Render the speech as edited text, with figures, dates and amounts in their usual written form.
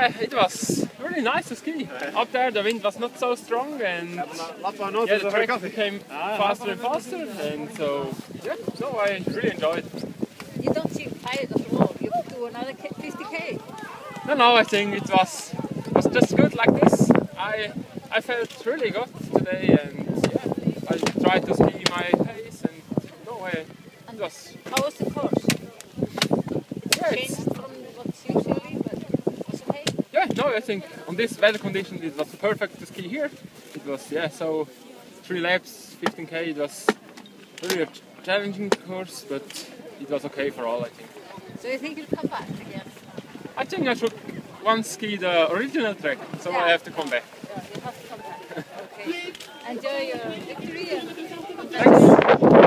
Yeah, it was really nice to ski. Up there the wind was not so strong and yeah, the track became faster and faster, and so yeah, so I really enjoyed. You don't seem tired at all. You could do another 50k. No, I think it was just good like this. I felt really good today, and yeah, I tried to ski my pace, and it was. How was the course? Yeah, Changed from what's usually, but was okay. yeah, no, I think on this weather condition it was perfect to ski here. It was so 3 laps, 15k. It was really a challenging course, but it was okay for all, I think. So you think you'll come back again? I think I should once ski the original track, so Yeah. I have to come back. Yeah, you have to come back. Okay. Enjoy your victory and Thanks.